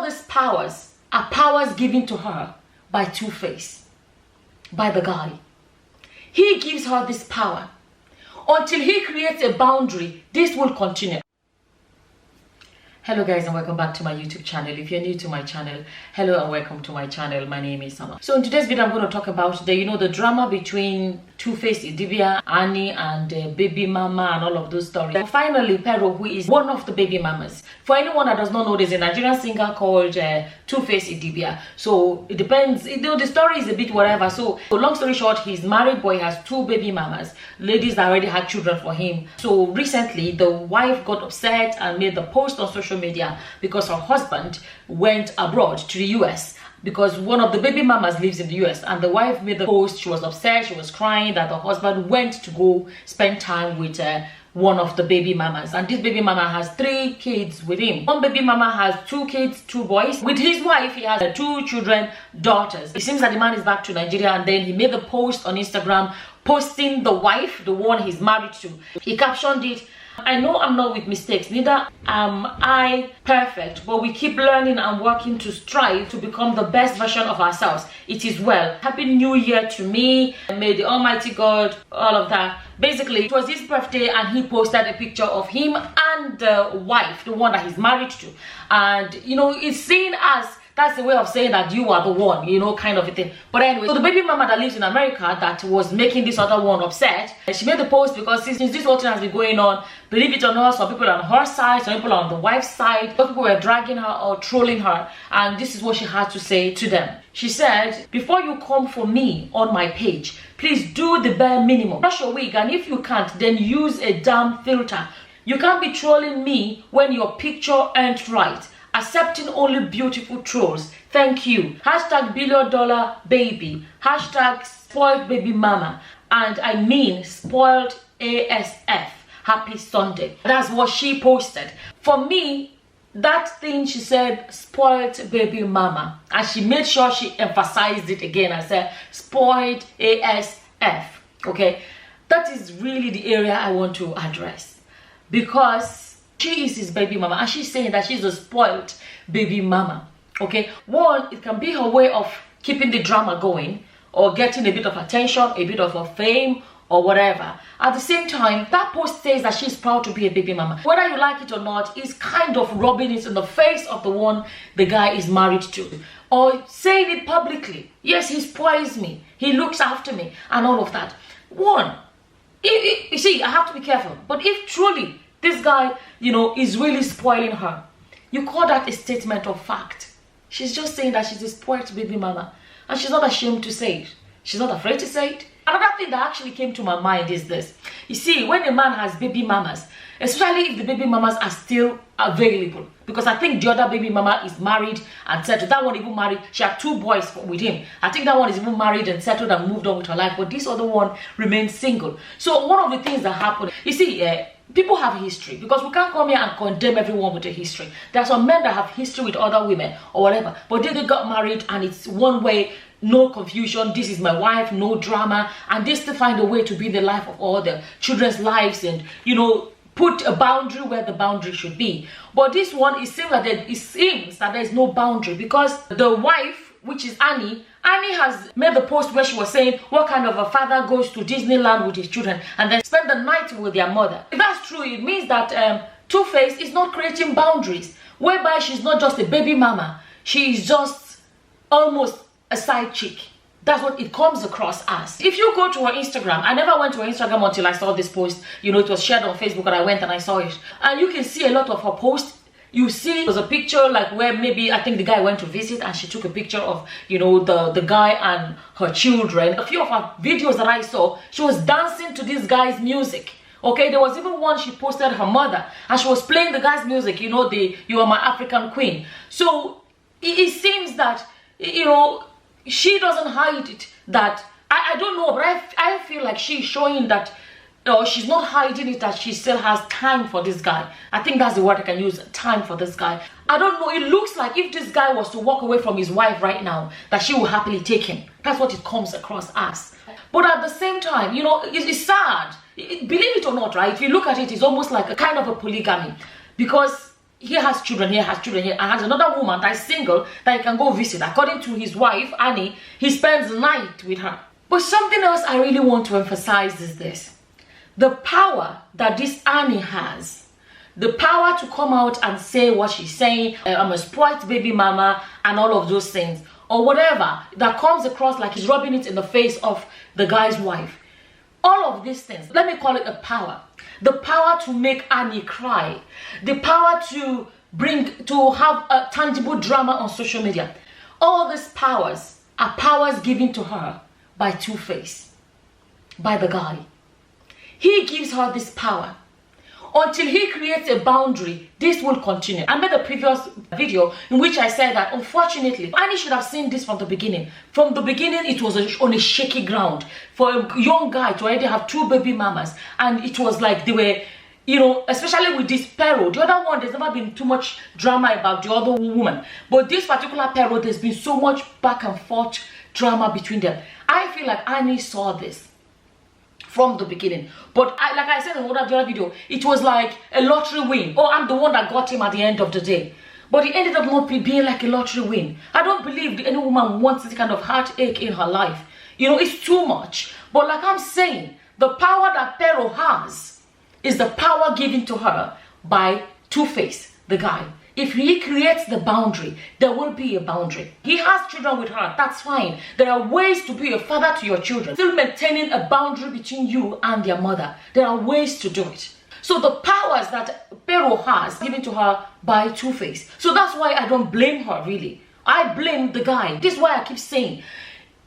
all these powers are powers given to her by Tuface, by the guy. He gives her this power. Until he creates a boundary, this will continue. Hello guys, and welcome back to my YouTube channel. If you're new to my channel, hello and welcome to my channel. My name is Sama. So in today's video, I'm going to talk about the drama between Tuface, Idibia, Annie, and baby mama and all of those stories. And finally, Pero, who is one of the baby mamas. For anyone that does not know, there's a Nigerian singer called Tuface Idibia. So it depends. The story is a bit whatever. So long story short, he's married, but he has two baby mamas. Ladies that already had children for him. So recently, the wife got upset and made the post on social media because her husband went abroad to the US, because one of the baby mamas lives in the US, and the wife made the post. She was upset, she was crying that the husband went to go spend time with one of the baby mamas, and this baby mama has 3 kids with him. One baby mama has 2 kids, 2 boys. With his wife, he has 2 children, daughters. It seems that the man is back to Nigeria, and then he made the post on Instagram posting the wife, the one he's married to. He captioned it, "I know I'm not with mistakes, neither am I perfect, but we keep learning and working to strive to become the best version of ourselves. It is well. Happy New Year to me, and may the Almighty God," all of that. Basically, it was his birthday, and he posted a picture of him and the wife, the one that he's married to. And it's seen as, that's the way of saying that you are the one, kind of a thing. But anyway, so the baby mama that lives in America that was making this other one upset, she made the post because since this whole thing has been going on, believe it or not, some people are on her side, some people are on the wife's side. Some people were dragging her or trolling her, and this is what she had to say to them. She said, "Before you come for me on my page, please do the bare minimum. Brush your wig, and if you can't, then use a damn filter. You can't be trolling me when your picture ain't right. Accepting only beautiful trolls. Thank you. Hashtag $1 billion baby. Hashtag spoiled baby mama. And I mean spoiled ASF. Happy Sunday." That's what she posted. For me, that thing she said, spoiled baby mama, and she made sure she emphasized it again and said spoiled ASF. Okay, that is really the area I want to address, because she is his baby mama, and she's saying that she's a spoiled baby mama. Okay, one, it can be her way of keeping the drama going or getting a bit of attention, a bit of a fame or whatever. At the same time, that post says that she's proud to be a baby mama. Whether you like it or not, is kind of rubbing it in the face of the one the guy is married to, or saying it publicly. Yes, he spoils me, he looks after me, and all of that. One, you see, I have to be careful. But if truly this guy, is really spoiling her, you call that a statement of fact. She's just saying that she's a spoiled baby mama, and she's not ashamed to say it. She's not afraid to say it. Another thing that actually came to my mind is this. You see, when a man has baby mamas, especially if the baby mamas are still available, because I think the other baby mama is married and settled. That one even married. She had 2 boys with him. I think that one is even married and settled and moved on with her life, but this other one remains single. So one of the things that happened, you see, people have history, because we can't come here and condemn everyone with a history. There are some men that have history with other women or whatever, but they got married and it's one way, no confusion, this is my wife, no drama, and they still find a way to be in the life of all the children's lives and, put a boundary where the boundary should be. But this one, it seems that there is no boundary, because the wife, which is Annie has made the post where she was saying what kind of a father goes to Disneyland with his children and then spend the night with their mother. If that's true, it means that Tuface is not creating boundaries, whereby she's not just a baby mama, she is just almost a side chick. That's what it comes across as. If you go to her Instagram, I never went to her Instagram until I saw this post. It was shared on Facebook, and I went and I saw it. And you can see a lot of her posts. You see there's a picture like where maybe I think the guy went to visit, and she took a picture of the guy and her children. A few of her videos that I saw, she was dancing to this guy's music. Okay, there was even one she posted her mother, and she was playing the guy's music, the "You Are My African Queen." So it seems that she doesn't hide it. That I don't know, but I feel like she's showing that, she's not hiding it, that she still has time for this guy. I think that's the word I can use, time for this guy. I don't know, it looks like if this guy was to walk away from his wife right now, that she will happily take him. That's what it comes across as. But at the same time, it's sad. Believe it or not, right? If you look at it, it's almost like a kind of a polygamy, because he has children here, and has another woman that is single that he can go visit. According to his wife, Annie, he spends the night with her. But something else I really want to emphasize is this. The power that this Annie has, the power to come out and say what she's saying, I'm a spoiled baby mama, and all of those things, or whatever, that comes across like he's rubbing it in the face of the guy's wife. All of these things, let me call it a power. The power to make Annie cry. The power to have a tangible drama on social media. All these powers are powers given to her by Tuface, by the guy. He gives her this power. Until he creates a boundary, this will continue. I made a previous video in which I said that unfortunately, Annie should have seen this from the beginning. From the beginning, it was on a shaky ground for a young guy to already have 2 baby mamas. And it was like they were, you know, especially with this Pero. The other one, there's never been too much drama about the other woman. But this particular Pero, there's been so much back and forth drama between them. I feel like Annie saw this from the beginning. But like I said in one of the other video, it was like a lottery win. Oh, I'm the one that got him at the end of the day. But it ended up not being like a lottery win. I don't believe any woman wants this kind of heartache in her life. You know, it's too much. But like I'm saying, the power that Pero has is the power given to her by Tuface, the guy. If he creates the boundary, there will be a boundary. He has children with her, that's fine. There are ways to be a father to your children, still maintaining a boundary between you and their mother. There are ways to do it. So the powers that Pero has given to her by Tuface. So that's why I don't blame her, really. I blame the guy. This is why I keep saying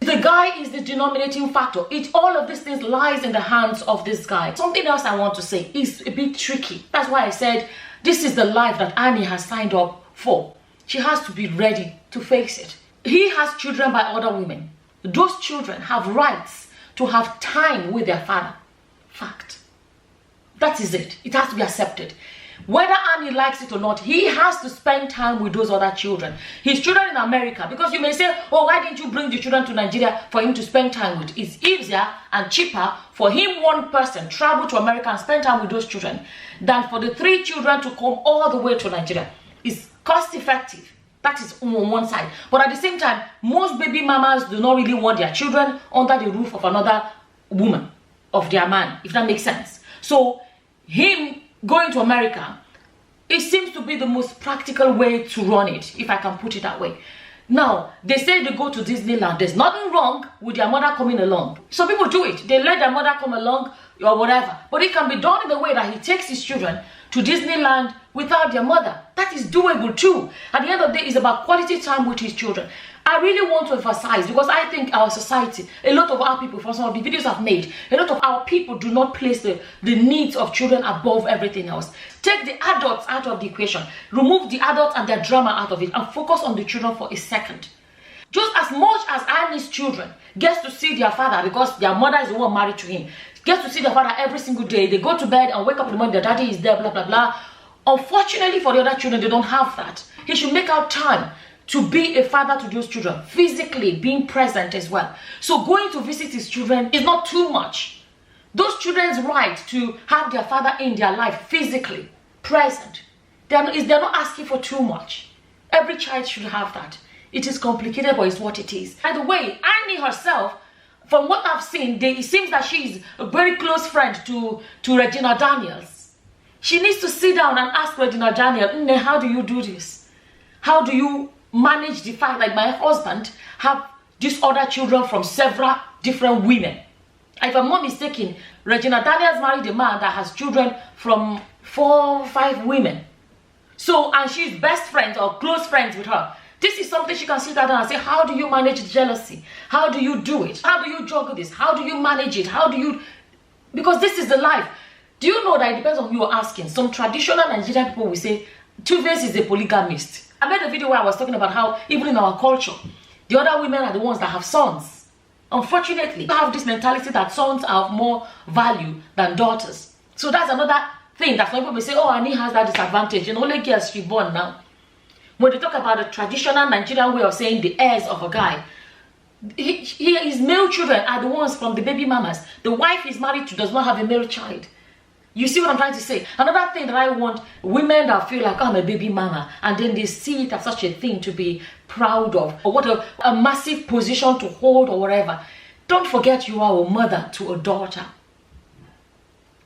the guy is the denominating factor. All of these things lies in the hands of this guy. Something else I want to say is a bit tricky. That's why I said this is the life that Annie has signed up for. She has to be ready to face it. He has children by other women. Those children have rights to have time with their father. Fact. That is it. It has to be accepted. Whether Annie likes it or not, he has to spend time with those other children. His children in America. Because you may say, oh, why didn't you bring the children to Nigeria for him to spend time with? It's easier and cheaper for him, one person, travel to America and spend time with those children than for the 3 children to come all the way to Nigeria. It's cost effective. That is on one side. But at the same time, most baby mamas do not really want their children under the roof of another woman, of their man, if that makes sense. So him going to America, it seems to be the most practical way to run it, if I can put it that way. Now, they say they go to Disneyland. There's nothing wrong with their mother coming along. Some people do it. They let their mother come along or whatever. But it can be done in the way that he takes his children to Disneyland without their mother. That is doable too. At the end of the day, it's about quality time with his children. I really want to emphasize, because I think our society, a lot of our people, from some of the videos I've made, a lot of our people do not place the needs of children above everything else. Take the adults out of the equation. Remove the adults and their drama out of it and focus on the children for a second. Just as much as Annie's children gets to see their father, because their mother is the one married to him, gets to see their father every single day. They go to bed and wake up in the morning, their daddy is there, blah, blah, blah. Unfortunately for the other children, they don't have that. He should make out time to be a father to those children, physically being present as well. So going to visit his children is not too much. Those children's right to have their father in their life physically present, they're not asking for too much. Every child should have that. It is complicated, but it's what it is. By the way, Annie herself, from what I've seen, it seems that she's a very close friend to Regina Daniels. She needs to sit down and ask Regina Daniels, how do you do this? How do you manage the fact that my husband have these other children from several different women? If I'm not mistaken, Regina Daniels married a man that has children from 4 or 5 women. So, and she's best friends or close friends with her. This is something she can sit down and say, how do you manage jealousy? How do you do it? How do you juggle this? How do you manage it? How do you... Because this is the life. Do you know that it depends on who you're asking? Some traditional Nigerian people will say, Tuface is a polygamist. I made a video where I was talking about how even in our culture, the other women are the ones that have sons. Unfortunately, we have this mentality that sons are of more value than daughters. So that's another thing that some people may say, oh, Annie has that disadvantage. You know, only girls she born now. When they talk about the traditional Nigerian way of saying the heirs of a guy, his male children are the ones from the baby mamas. The wife he's married to does not have a male child. You see what I'm trying to say? Another thing that I want women that feel like, oh, I'm a baby mama, and then they see it as such a thing to be proud of, or what a massive position to hold or whatever. Don't forget you are a mother to a daughter.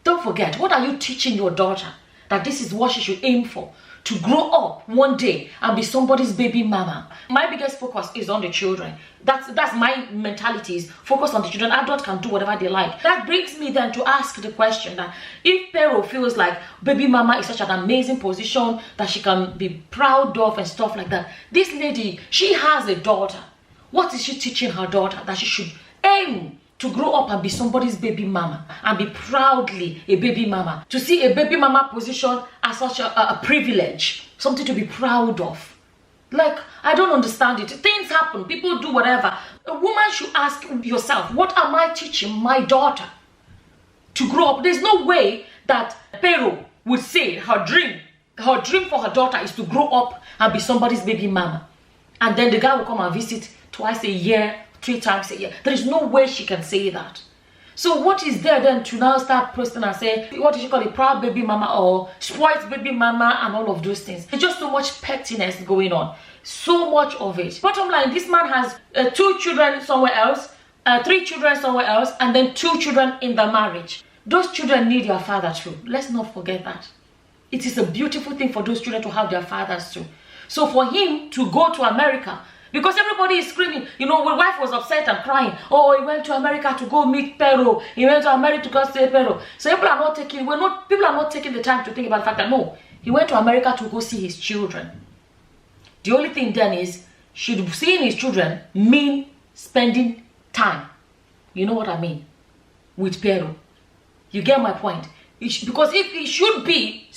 Don't forget, what are you teaching your daughter? That this is what she should aim for. To grow up one day and be somebody's baby mama. My biggest focus is on the children. That's my mentality, is focus on the children. Adults can do whatever they like. That brings me then to ask the question that if Pero feels like baby mama is such an amazing position that she can be proud of and stuff like that, this lady, she has a daughter. What is she teaching her daughter? That she should aim to grow up and be somebody's baby mama and be proudly a baby mama. To see a baby mama position as such a privilege, something to be proud of. Like, I don't understand it. Things happen, people do whatever. A woman should ask yourself, what am I teaching my daughter to grow up? There's no way that Pero would say her dream for her daughter is to grow up and be somebody's baby mama. And then the guy will come and visit twice a year, 3 times a year. There is no way she can say that. So what is there then to now start posting and say, what did she call it, proud baby mama or spoiled baby mama and all of those things? There's just so much pettiness going on. So much of it. Bottom line, this man has 2 children somewhere else, 3 children somewhere else, and then 2 children in the marriage. Those children need their father too. Let's not forget that. It is a beautiful thing for those children to have their fathers too. So for him to go to America, because everybody is screaming, you know, my wife was upset and crying. Oh, he went to America to go meet Pero. He went to America to go see Pero. So people are not taking the time to think about the fact that no, he went to America to go see his children. The only thing then is, should seeing his children mean spending time? You know what I mean? With Pero. You get my point? Because if he should be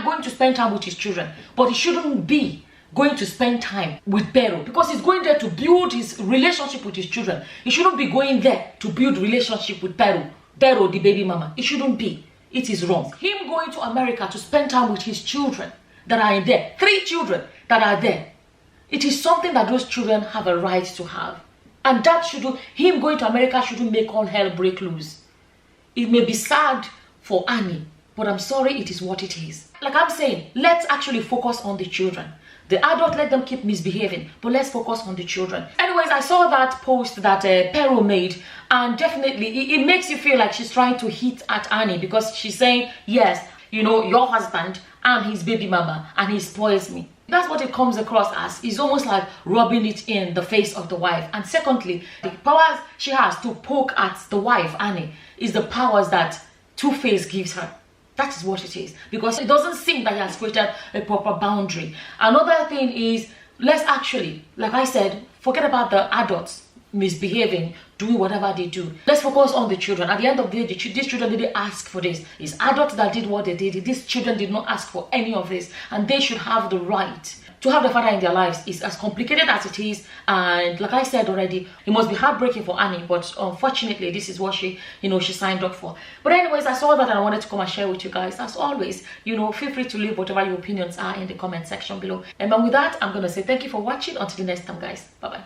going to spend time with his children, but he shouldn't be going to spend time with Pero, because he's going there to build his relationship with his children. He shouldn't be going there to build relationship with Pero the baby mama. It shouldn't be. It is wrong. Him going to America to spend time with his children that are in there, 3 children that are there. It is something that those children have a right to have. And that him going to America shouldn't make all hell break loose. It may be sad for Annie, but I'm sorry, it is what it is. Like I'm saying, let's actually focus on the children. The adult, let them keep misbehaving, but let's focus on the children. Anyways, I saw that post that Pero made, and definitely it makes you feel like she's trying to hit at Annie, because she's saying, yes, you know, your husband, I'm his baby mama, and he spoils me. That's what it comes across as. It's almost like rubbing it in the face of the wife. And secondly, the powers she has to poke at the wife, Annie, is the powers that Tuface gives her. That is what it is, because it doesn't seem that he has created a proper boundary. Another thing is, let's actually, like I said, forget about the adults misbehaving, doing whatever they do. Let's focus on the children. At the end of the day, these children didn't ask for this. It's adults that did what they did. These children did not ask for any of this, and they should have the right to have the father in their lives. Is as complicated as it is, and like I said already, it must be heartbreaking for Annie, but unfortunately this is what she signed up for. But anyways, I saw that and I wanted to come and share with you guys. As always, feel free to leave whatever your opinions are in the comment section below. And with that, I'm gonna say thank you for watching. Until the next time, guys. Bye.